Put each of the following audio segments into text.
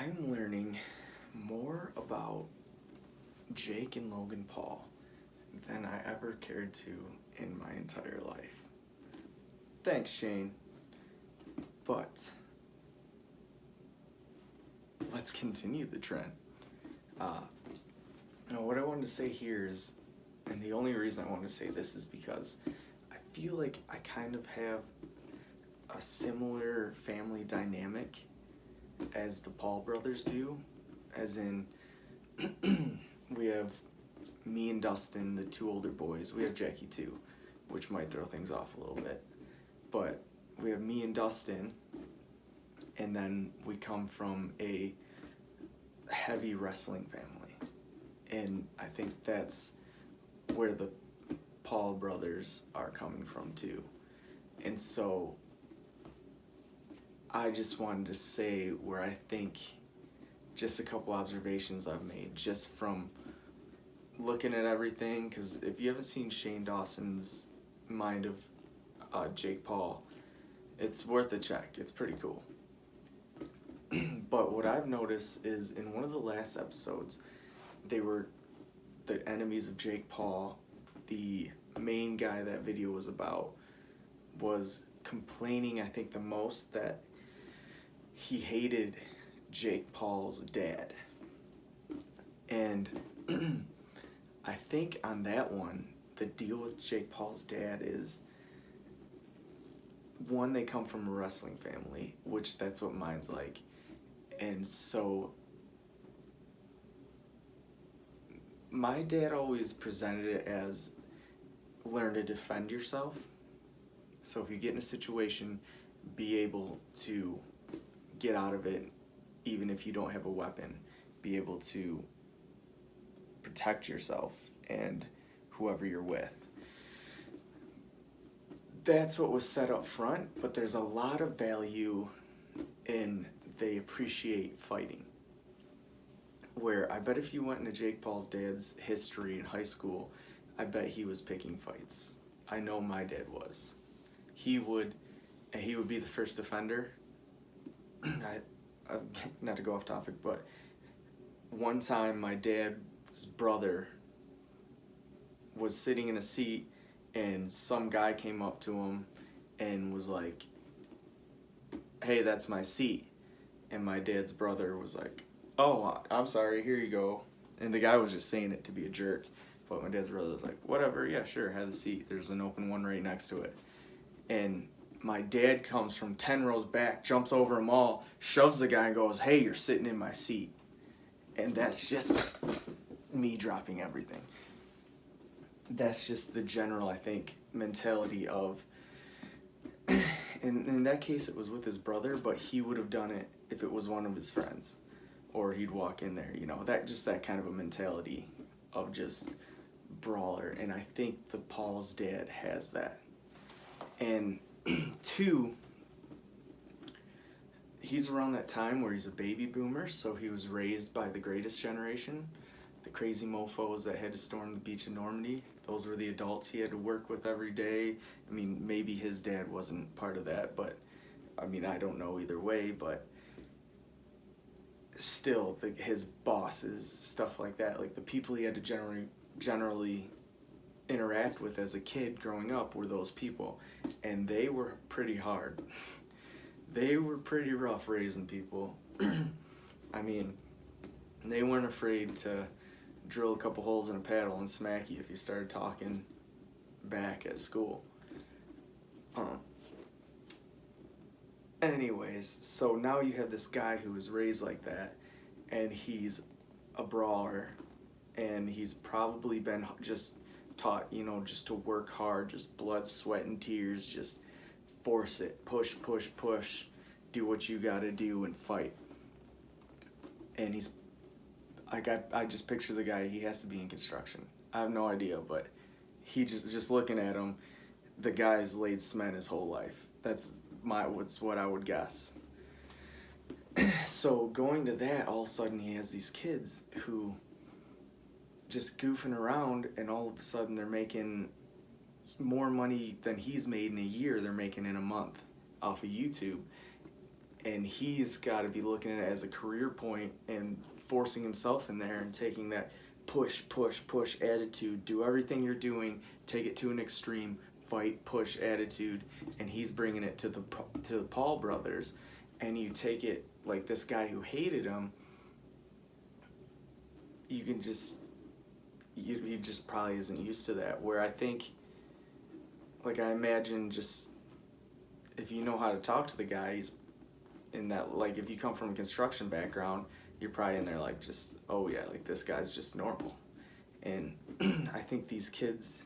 I'm learning more about Jake and Logan Paul than I ever cared to in my entire life. Thanks, Shane. But let's continue the trend. What I wanted to say here is, and the only reason I want to say this is because I feel like I kind of have a similar family dynamic as the Paul brothers do, as in we have me and Dustin, the two older boys. We have Jackie too, which might throw things off a little bit. But we have me and Dustin, and then we come from a heavy wrestling family. And I think that's where the Paul brothers are coming from too. And so I just wanted to say where I think just a couple observations I've made just from looking at everything, because if you haven't seen Shane Dawson's Mind of Jake Paul, it's worth a check. It's pretty cool. But what I've noticed is in one of the last episodes, they were the enemies of Jake Paul. The main guy that video was about was complaining, I think, the most that he hated Jake Paul's dad. And I think on that one, the deal with Jake Paul's dad is, one, they come from a wrestling family, which that's what mine's like. And so my dad always presented it as learn to defend yourself. So if you get in a situation, be able to get out of it, even if you don't have a weapon. Be able to protect yourself and whoever you're with. That's what was said up front, but there's a lot of value in they appreciate fighting. Where I bet if you went into Jake Paul's dad's history in high school, I bet he was picking fights. I know my dad was. He would be the first offender. Not to go off topic, but one time my dad's brother was sitting in a seat and some guy came up to him and was like, "Hey, that's my seat." And my dad's brother was like, "Oh, I'm sorry, here you go." And the guy was just saying it to be a jerk. But my dad's brother was like, "Whatever, yeah, sure, have the seat. There's an open one right next to it." And my dad comes from 10 rows back, jumps over them all, shoves the guy and goes, "Hey, you're sitting in my seat." And that's just me dropping everything. That's just the general, I think, mentality of, in that case it was with his brother, but he would have done it if it was one of his friends. Or he'd walk in there, that kind of a mentality of just brawler. And I think the Paul's dad has that. And two, he's around that time where he's a baby boomer, so he was raised by the greatest generation, the crazy mofos that had to storm the beach in Normandy. Those were the adults he had to work with every day. I mean, maybe his dad wasn't part of that, but I mean, I don't know either way, but still, his bosses, stuff like that, like the people he had to generally interact with as a kid growing up were those people, and they were pretty hard. They were pretty rough raising people. I mean, they weren't afraid to drill a couple holes in a paddle and smack you if you started talking back at school. Anyways, so now you have this guy who was raised like that, and he's a brawler, and he's probably been just taught, just to work hard, just blood, sweat, and tears, just force it, push, push, push, do what you gotta do and fight. And I just picture the guy, he has to be in construction. I have no idea, but he just looking at him, the guy's laid cement his whole life. That's what I would guess. So going to that, all of a sudden he has these kids who just goofing around, and all of a sudden they're making more money than he's made in a year. They're making in a month off of YouTube. and he's got to be looking at it as a career point and forcing himself in there and taking that push, push, push attitude. Do everything you're doing, take it to an extreme, fight, push attitude, and he's bringing it to the Paul brothers. And you take it like this guy who hated him, you can just, he just probably isn't used to that. Where I think, like, I imagine just, if you know how to talk to the guy, he's in that, like, if you come from a construction background, you're probably in there like, just, oh yeah, like, this guy's just normal. And I think these kids,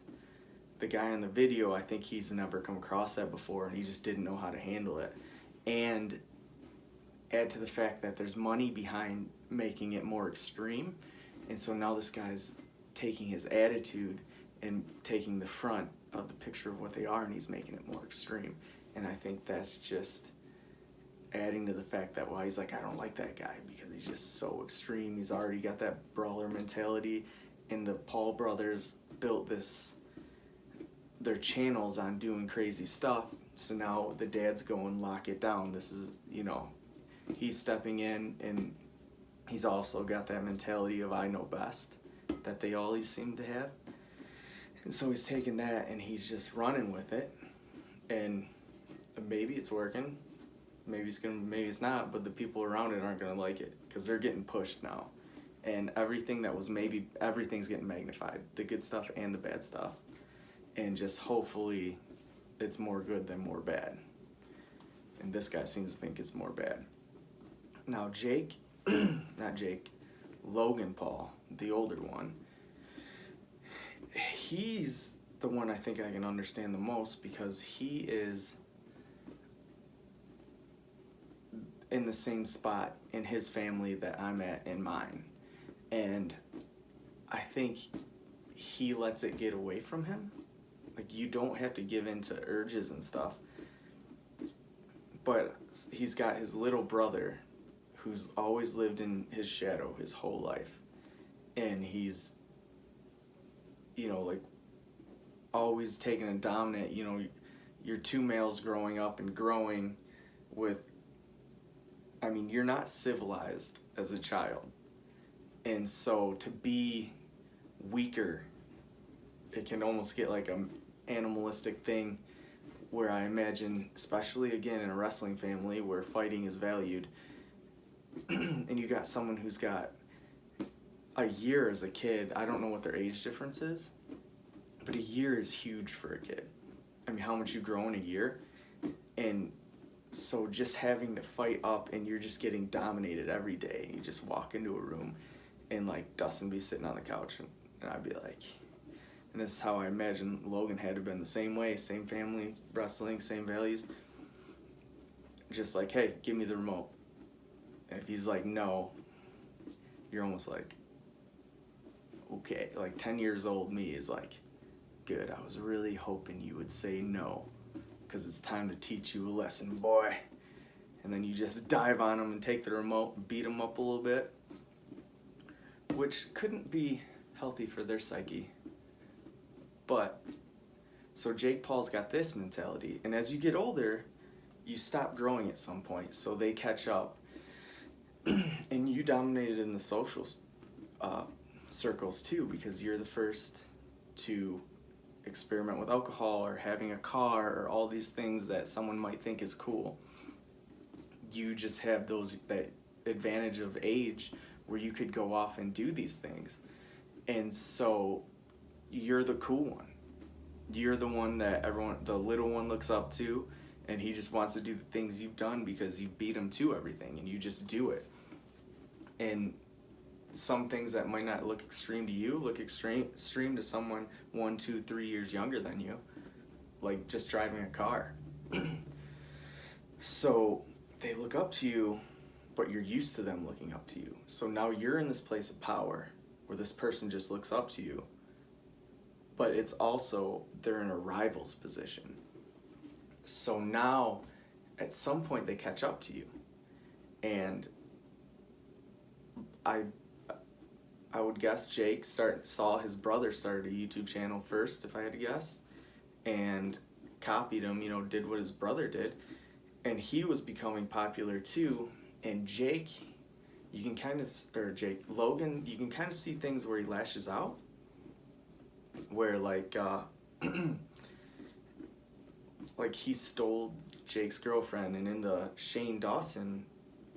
the guy in the video, I think he's never come across that before, and he just didn't know how to handle it. And add to the fact that there's money behind making it more extreme, and so now this guy's taking his attitude and taking the front of the picture of what they are, and he's making it more extreme. And I think that's just adding to the fact that, well, he's like, I don't like that guy because he's just so extreme. He's already got that brawler mentality, and the Paul brothers built their channels on doing crazy stuff. So now the dad's going, lock it down. This is, he's stepping in, and he's also got that mentality of I know best that they always seem to have. And so he's taking that and he's just running with it. And maybe it's working. Maybe it's not, but the people around it aren't going to like it because they're getting pushed now. And everything's getting magnified, the good stuff and the bad stuff. And just hopefully it's more good than more bad. And this guy seems to think it's more bad. Now Logan Paul, the older one, he's the one I think I can understand the most because he is in the same spot in his family that I'm at in mine. And I think he lets it get away from him. Like, you don't have to give in to urges and stuff. But he's got his little brother who's always lived in his shadow his whole life. And he's, like, always taking a dominant, you're two males growing up and growing with, you're not civilized as a child. And so to be weaker, it can almost get like an animalistic thing where I imagine, especially again in a wrestling family where fighting is valued, and you got someone who's got a year as a kid. I don't know what their age difference is, but a year is huge for a kid. How much you grow in a year. And so just having to fight up, and you're just getting dominated every day. You just walk into a room and like Dustin be sitting on the couch and I'd be like, and this is how I imagine Logan had to have been the same way, same family, wrestling, same values. Just like, hey, give me the remote. And if he's like, no, you're almost like, okay. Like 10 years old me is like, good, I was really hoping you would say no, because it's time to teach you a lesson, boy. And then you just dive on him and take the remote and beat him up a little bit, which couldn't be healthy for their psyche. But, so Jake Paul's got this mentality, and as you get older, you stop growing at some point, so they catch up. And you dominated in the social circles too, because you're the first to experiment with alcohol or having a car or all these things that someone might think is cool. You just have that advantage of age where you could go off and do these things. And so you're the cool one. You're the one that the little one looks up to, and he just wants to do the things you've done because you beat him to everything and you just do it. And some things that might not look extreme to you look extreme to someone 1, 2, 3 years younger than you, like just driving a car. So they look up to you, but you're used to them looking up to you. So now you're in this place of power where this person just looks up to you, but it's also, they're in a rival's position. So now at some point they catch up to you. And I would guess Jake saw his brother started a YouTube channel first, if I had to guess, and copied him, did what his brother did. and he was becoming popular too. And Jake, you can kind of, or Jake, Logan, you can kind of see things where he lashes out, where like like he stole Jake's girlfriend, and in the Shane Dawson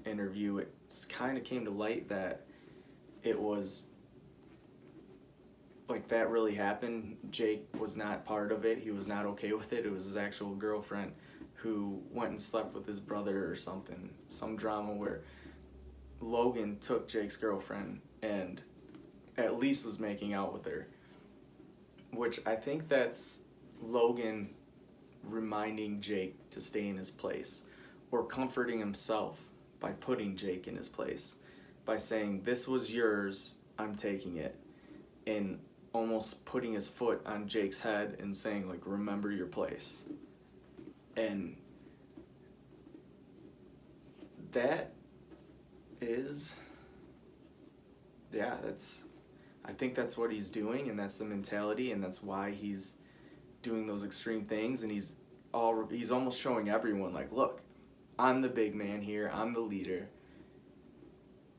interview, it kind of came to light that it was like that really happened. Jake was not part of it. He was not okay with it. It was his actual girlfriend who went and slept with his brother or something. Some drama where Logan took Jake's girlfriend and at least was making out with her. Which I think that's Logan reminding Jake to stay in his place, or comforting himself by putting Jake in his place, by saying, this was yours, I'm taking it, and almost putting his foot on Jake's head and saying, like, remember your place. And that is, yeah, I think that's what he's doing, and that's the mentality, and that's why he's doing those extreme things. And he's almost showing everyone, like, look, I'm the big man here, I'm the leader.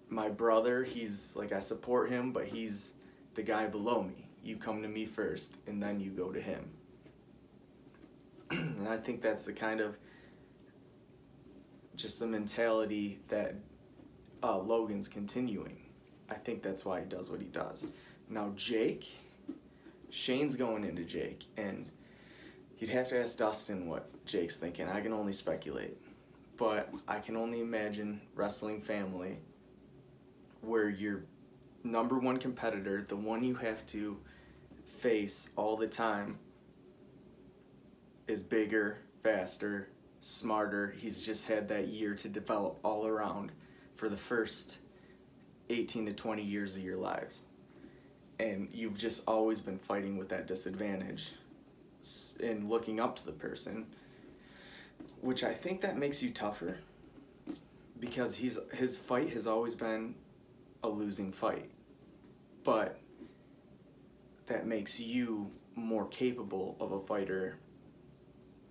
My brother, he's like, I support him, but he's the guy below me. You come to me first, and then you go to him. And I think that's the kind of just the mentality that Logan's continuing. I think that's why he does what he does. Now Jake, Shane's going into Jake, and you'd have to ask Dustin what Jake's thinking. I can only speculate. But I can only imagine wrestling family where your number one competitor, the one you have to face all the time, is bigger, faster, smarter. He's just had that year to develop all around for the first 18 to 20 years of your lives. And you've just always been fighting with that disadvantage and looking up to the person, which I think that makes you tougher, because his fight has always been a losing fight. But that makes you more capable of a fighter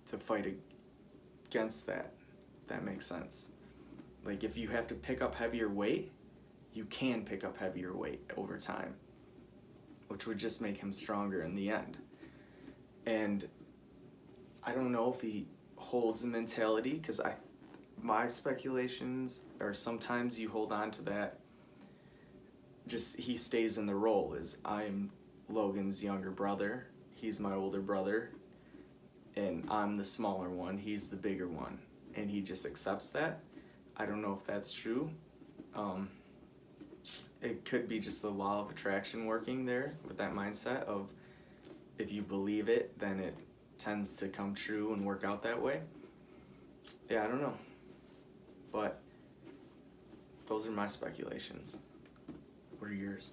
to fight against that. That makes sense. Like, if you have to pick up heavier weight, you can pick up heavier weight over time, which would just make him stronger in the end. And I don't know if he holds the mentality, because my speculations are sometimes you hold on to that, just he stays in the role as I'm Logan's younger brother, he's my older brother, and I'm the smaller one, he's the bigger one, and he just accepts that. I don't know if that's true. It could be just the law of attraction working there with that mindset of, if you believe it, then it tends to come true and work out that way. Yeah, I don't know. But those are my speculations. What are yours?